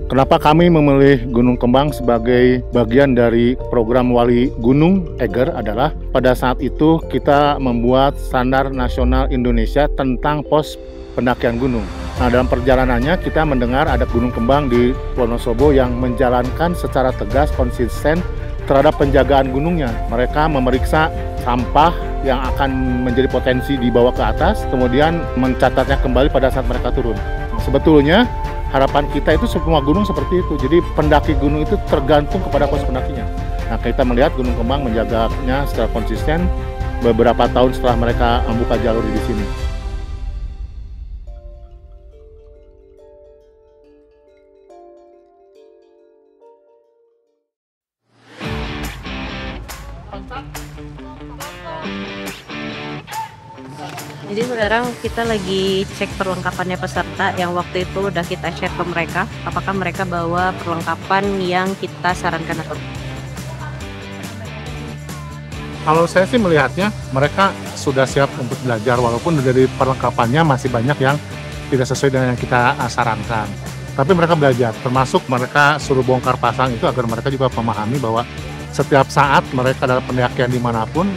Kenapa kami memilih Gunung Kembang sebagai bagian dari program Wali Gunung Eger adalah pada saat itu kita membuat standar nasional Indonesia tentang pos pendakian gunung. Nah, dalam perjalanannya kita mendengar ada Gunung Kembang di Wonosobo yang menjalankan secara tegas, konsisten terhadap penjagaan gunungnya. Mereka memeriksa sampah yang akan menjadi potensi dibawa ke atas, kemudian mencatatnya kembali pada saat mereka turun. Sebetulnya harapan kita itu semua gunung seperti itu. Jadi pendaki gunung itu tergantung kepada pos pendakinya. Nah, kita melihat Gunung Kembang menjaganya secara konsisten beberapa tahun setelah mereka membuka jalur di sini. Jadi sekarang kita lagi cek perlengkapannya peserta yang waktu itu udah kita share ke mereka. Apakah mereka bawa perlengkapan yang kita sarankan atau Kalau saya sih melihatnya mereka sudah siap untuk belajar, walaupun dari perlengkapannya masih banyak yang tidak sesuai dengan yang kita sarankan. Tapi mereka belajar, termasuk mereka suruh bongkar pasang itu agar mereka juga memahami bahwa setiap saat mereka dalam pendakian dimanapun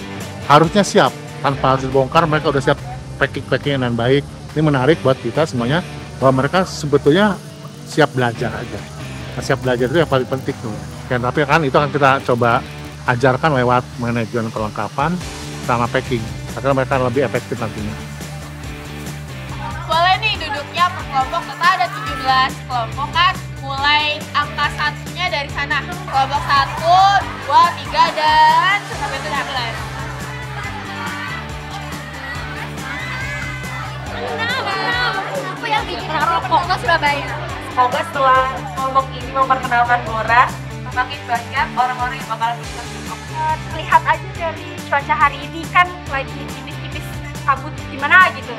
harusnya siap. Tanpa harus dibongkar, mereka udah siap packing dengan baik. Ini menarik buat kita semuanya bahwa mereka sebetulnya siap belajar aja. Nah, siap belajar itu yang paling penting tuh. Dan tapi kan itu akan kita coba ajarkan lewat manajemen perlengkapan sama packing, agar mereka lebih efektif nantinya. Boleh nih duduknya per kelompok, total ada 17 kelompok kan. Mulai angka satunya dari sana. Kelompok 1, 2, 3, dan sampai itu dah mulai. Aku yang bikin rokok ke Surabaya. Semoga setelah kelompok ini memperkenalkan Bora, semakin banyak orang-orang yang bakal bisa Lihat aja dari cuaca hari ini kan lagi tipis-tipis kabut gimana gitu.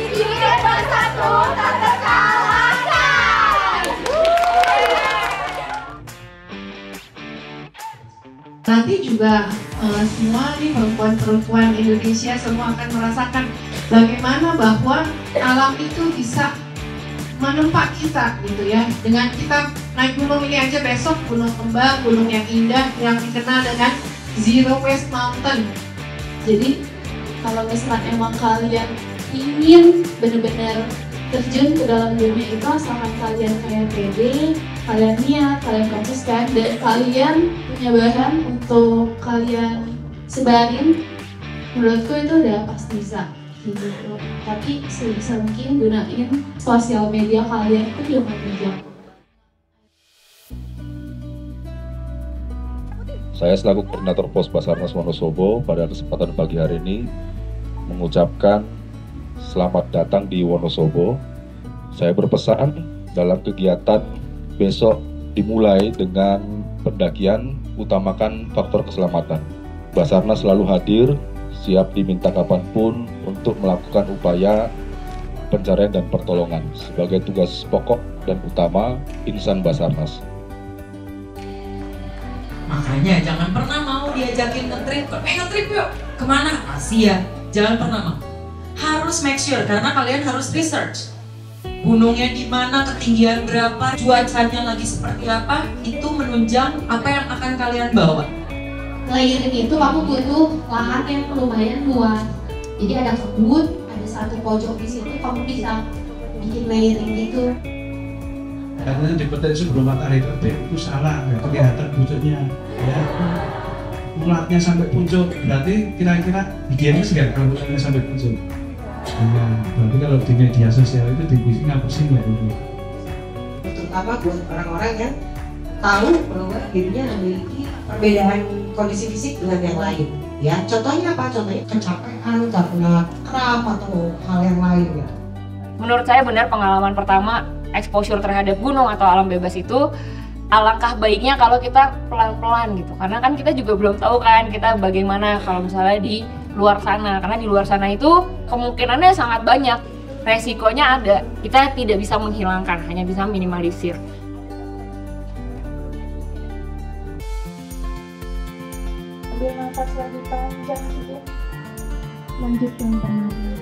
Ini bersatu tak terkalahkan. Nanti juga semua nih perempuan-perempuan Indonesia semua akan merasakan bagaimana bahwa alam itu bisa menempa kita gitu ya. Dengan kita naik gunung ini aja besok, Gunung Kembang, gunung yang indah yang dikenal dengan Zero Waste Mountain. Jadi kalau misalkan emang kalian ingin benar-benar terjun ke dalam dunia itu, asalkan kalian kayak pede, kalian niat, kalian konsisten, dan kalian punya bahan untuk kalian sebarin, menurutku itu udah pasti bisa gitu. Tapi sebisa mungkin gunain sosial media kalian itu dengan bijak. Saya selaku koordinator pos Basarnas Wonosobo pada kesempatan pagi hari ini mengucapkan selamat datang di Wonosobo. Saya berpesan dalam kegiatan besok dimulai dengan pendakian, utamakan faktor keselamatan. Basarnas selalu hadir, siap diminta kapanpun untuk melakukan upaya pencarian dan pertolongan sebagai tugas pokok dan utama insan Basarnas. Makanya jangan pernah mau diajakin nge-trip, nge-trip yuk, kemana? Asia, jangan pernah mau. Harus make sure, karena kalian harus research. Gunungnya di mana, ketinggian berapa, cuacanya lagi seperti apa, itu menunjang apa yang akan kalian bawa. Layering itu aku butuh lahan yang lumayan luas. Jadi ada kebun, ada satu pojok di situ, kamu bisa bikin layering gitu. Katanya di peta sebelum matahari terbit itu salah, nggak kelihatan puncaknya, ya. Mulatnya sampai puncak, berarti kira-kira higienis nggak kalau mulatnya sampai puncak? Nah, berarti kalau di media sosial itu dibikin ngapusin nggak itu? Terutama buat orang-orang yang tahu bahwa dirinya memiliki perbedaan kondisi fisik dengan yang lain. Ya, contohnya apa? Contohnya kecapean karena kram atau hal yang lain. Ya. Menurut saya benar pengalaman pertama exposure terhadap gunung atau alam bebas itu alangkah baiknya kalau kita pelan-pelan gitu, karena kan kita juga belum tahu kan kita bagaimana kalau misalnya di luar sana, karena di luar sana itu kemungkinannya sangat banyak, resikonya ada, kita tidak bisa menghilangkan, hanya bisa minimalisir. Ambil nafas lebih panjang gitu, lanjutkan pernafasan.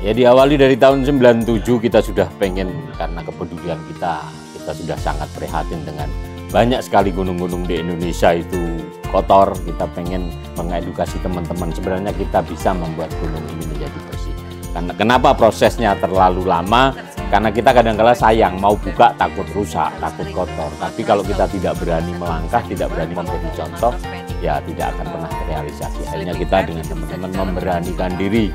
Ya diawali dari tahun 97 kita sudah pengen, karena kepedulian kita sudah sangat prihatin dengan banyak sekali gunung-gunung di Indonesia itu kotor. Kita pengen mengedukasi teman-teman, sebenarnya kita bisa membuat gunung ini menjadi bersih. Karena kenapa prosesnya terlalu lama? Karena kita kadang-kala sayang, mau buka takut rusak, takut kotor. Tapi kalau kita tidak berani melangkah, tidak berani memberi contoh, ya tidak akan pernah terrealisasi. Akhirnya kita dengan teman-teman memberanikan diri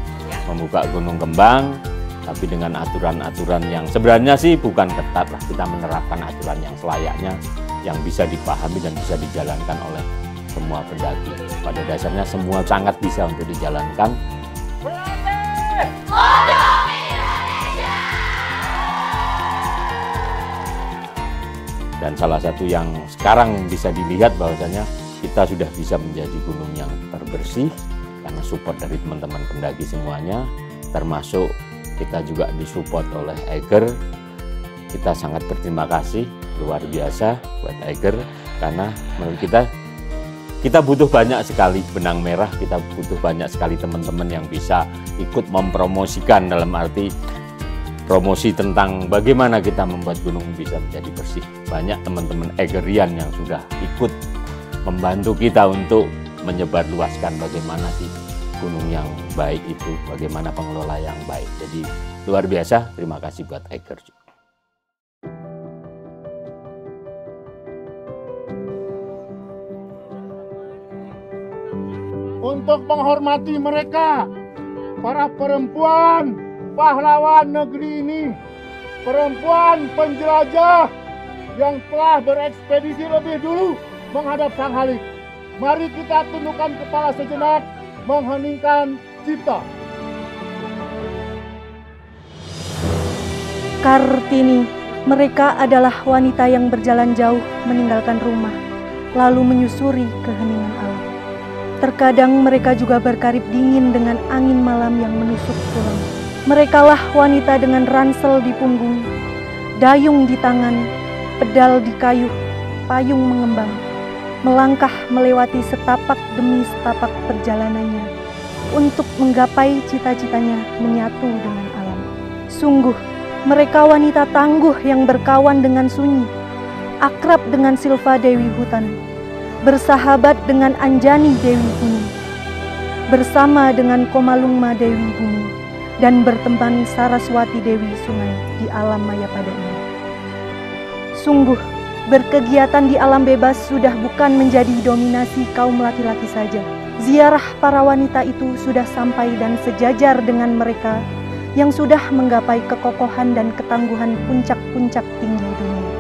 membuka Gunung Kembang, tapi dengan aturan-aturan yang sebenarnya sih bukan ketat lah. Kita menerapkan aturan yang selayaknya, yang bisa dipahami dan bisa dijalankan oleh semua pendaki. Pada dasarnya semua sangat bisa untuk dijalankan. Dan salah satu yang sekarang bisa dilihat bahwasanya kita sudah bisa menjadi gunung yang terbersih karena support dari teman-teman pendaki semuanya, termasuk kita juga disupport oleh Eiger. Kita sangat berterima kasih luar biasa buat Eiger, karena menurut kita butuh banyak sekali benang merah, kita butuh banyak sekali teman-teman yang bisa ikut mempromosikan, dalam arti promosi tentang bagaimana kita membuat gunung bisa menjadi bersih. Banyak teman-teman Eigerian yang sudah ikut membantu kita untuk menyebarluaskan bagaimana sih gunung yang baik itu, bagaimana pengelola yang baik. Jadi luar biasa, terima kasih buat Eiger. Untuk menghormati mereka, para perempuan pahlawan negeri ini, perempuan penjelajah yang telah berekspedisi lebih dulu menghadap Sang Halik. Mari kita tundukkan kepala sejenak, mengheningkan cipta. Kartini, mereka adalah wanita yang berjalan jauh meninggalkan rumah, lalu menyusuri keheningan alam. Terkadang mereka juga berkarib dingin dengan angin malam yang menusuk tulang. Merekalah wanita dengan ransel di punggung, dayung di tangan, pedal di kayu, payung mengembang, melangkah melewati setapak demi setapak perjalanannya untuk menggapai cita-citanya menyatu dengan alam. Sungguh, mereka wanita tangguh yang berkawan dengan sunyi, akrab dengan Silva Dewi Hutan, bersahabat dengan Anjani Dewi Gunung, bersama dengan Komalungma Dewi Bumi, dan berteman Saraswati Dewi Sungai di alam Mayapada ini. Sungguh, berkegiatan di alam bebas sudah bukan menjadi dominasi kaum laki-laki saja. Ziarah para wanita itu sudah sampai dan sejajar dengan mereka yang sudah menggapai kekokohan dan ketangguhan puncak-puncak tinggi dunia.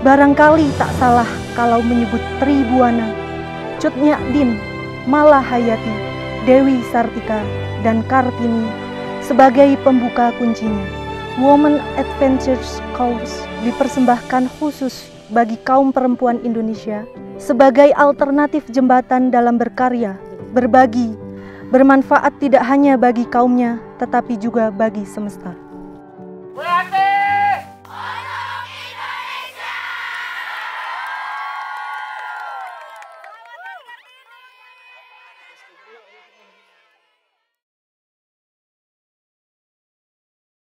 Barangkali tak salah kalau menyebut Tribuana, Cut Nyak Din, Malahayati, Dewi Sartika, dan Kartini sebagai pembuka kuncinya. Women Adventures Cause dipersembahkan khusus bagi kaum perempuan Indonesia sebagai alternatif jembatan dalam berkarya, berbagi, bermanfaat tidak hanya bagi kaumnya, tetapi juga bagi semesta.